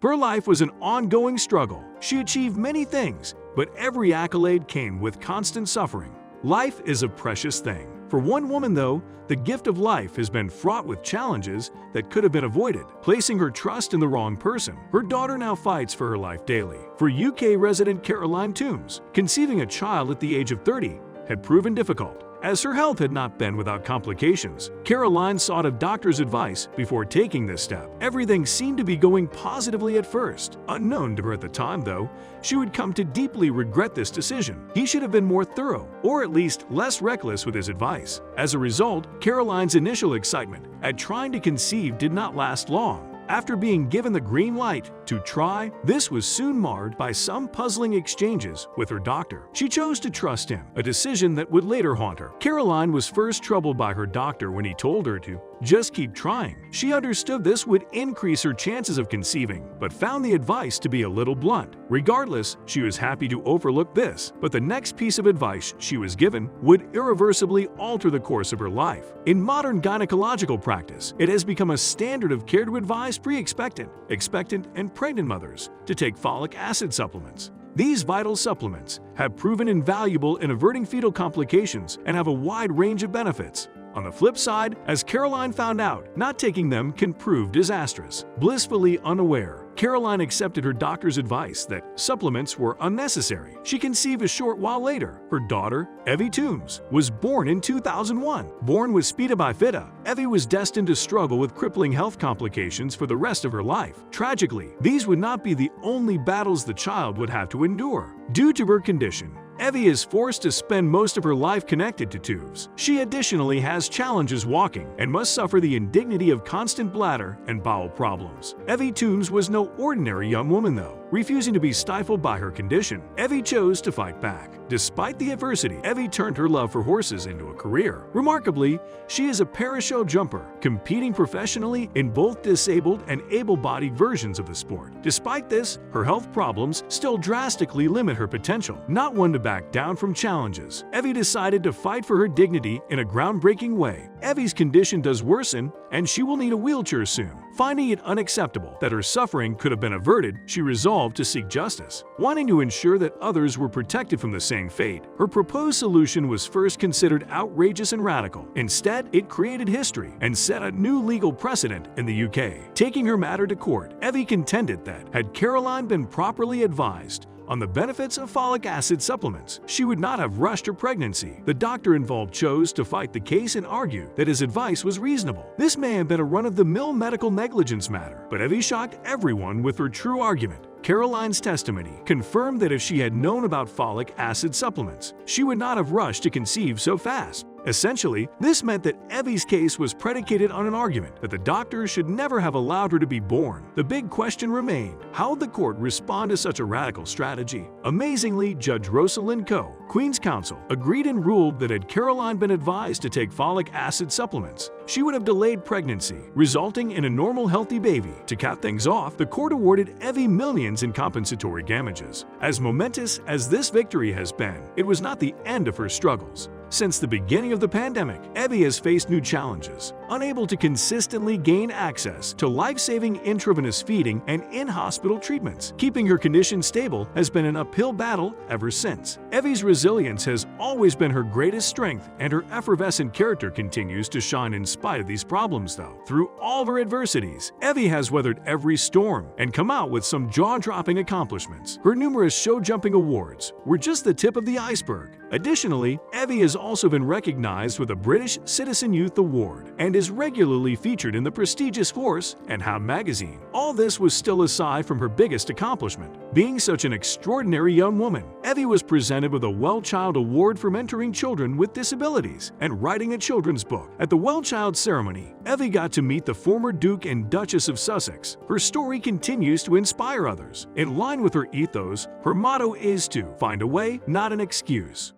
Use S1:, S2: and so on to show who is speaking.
S1: Her life was an ongoing struggle. She achieved many things, but every accolade came with constant suffering. Life is a precious thing. For one woman, though, the gift of life has been fraught with challenges that could have been avoided. Placing her trust in the wrong person, her daughter now fights for her life daily. For UK resident Caroline Toombs, conceiving a child at the age of 30 had proven difficult. As her health had not been without complications, Caroline sought a doctor's advice before taking this step. Everything seemed to be going positively at first. Unknown to her at the time, though, she would come to deeply regret this decision. He should have been more thorough, or at least less reckless with his advice. As a result, Caroline's initial excitement at trying to conceive did not last long. After being given the green light to try, this was soon marred by some puzzling exchanges with her doctor. She chose to trust him, a decision that would later haunt her. Caroline was first troubled by her doctor when he told her to just keep trying. She understood this would increase her chances of conceiving, but found the advice to be a little blunt. Regardless, she was happy to overlook this, but the next piece of advice she was given would irreversibly alter the course of her life. In modern gynecological practice, it has become a standard of care to advise pre-expectant, expectant, and pregnant mothers to take folic acid supplements. These vital supplements have proven invaluable in averting fetal complications and have a wide range of benefits. On the flip side, as Caroline found out, not taking them can prove disastrous. Blissfully unaware, Caroline accepted her doctor's advice that supplements were unnecessary. She conceived a short while later. Her daughter, Evie Toombs, was born in 2001. Born with spina bifida, Evie was destined to struggle with crippling health complications for the rest of her life. Tragically, these would not be the only battles the child would have to endure. Due to her condition, Evie is forced to spend most of her life connected to tubes. She additionally has challenges walking and must suffer the indignity of constant bladder and bowel problems. Evie Toombs was no ordinary young woman, though. Refusing to be stifled by her condition, Evie chose to fight back. Despite the adversity, Evie turned her love for horses into a career. Remarkably, she is a parashow jumper, competing professionally in both disabled and able-bodied versions of the sport. Despite this, her health problems still drastically limit her potential. Not one to back down from challenges, Evie decided to fight for her dignity in a groundbreaking way. Evie's condition does worsen, and she will need a wheelchair soon. Finding it unacceptable that her suffering could have been averted, she resolved to seek justice. Wanting to ensure that others were protected from the same fate, her proposed solution was first considered outrageous and radical. Instead, it created history and set a new legal precedent in the UK. Taking her matter to court, Evie contended that, had Caroline been properly advised on the benefits of folic acid supplements, she would not have rushed her pregnancy. The doctor involved chose to fight the case and argue that his advice was reasonable. This may have been a run-of-the-mill medical negligence matter, but Evie shocked everyone with her true argument. Caroline's testimony confirmed that if she had known about folic acid supplements, she would not have rushed to conceive so fast. Essentially, this meant that Evie's case was predicated on an argument that the doctor should never have allowed her to be born. The big question remained: how would the court respond to such a radical strategy? Amazingly, Judge Rosalind Coe, Queen's Counsel, agreed and ruled that had Caroline been advised to take folic acid supplements, she would have delayed pregnancy, resulting in a normal, healthy baby. To cap things off, the court awarded Evie millions in compensatory damages. As momentous as this victory has been, it was not the end of her struggles. Since the beginning of the pandemic, Evie has faced new challenges. Unable to consistently gain access to life-saving intravenous feeding and in-hospital treatments, keeping her condition stable has been an uphill battle ever since. Evie's resilience has always been her greatest strength, and her effervescent character continues to shine in spite of these problems, though. Through all of her adversities, Evie has weathered every storm and come out with some jaw-dropping accomplishments. Her numerous show-jumping awards were just the tip of the iceberg. Additionally, Evie has also been recognized with a British Citizen Youth Award and is regularly featured in the prestigious Force and How magazine. All this was still aside from her biggest accomplishment. Being such an extraordinary young woman, Evie was presented with a Well Child Award for mentoring children with disabilities and writing a children's book. At the Well Child ceremony, Evie got to meet the former Duke and Duchess of Sussex. Her story continues to inspire others. In line with her ethos, her motto is to find a way, not an excuse.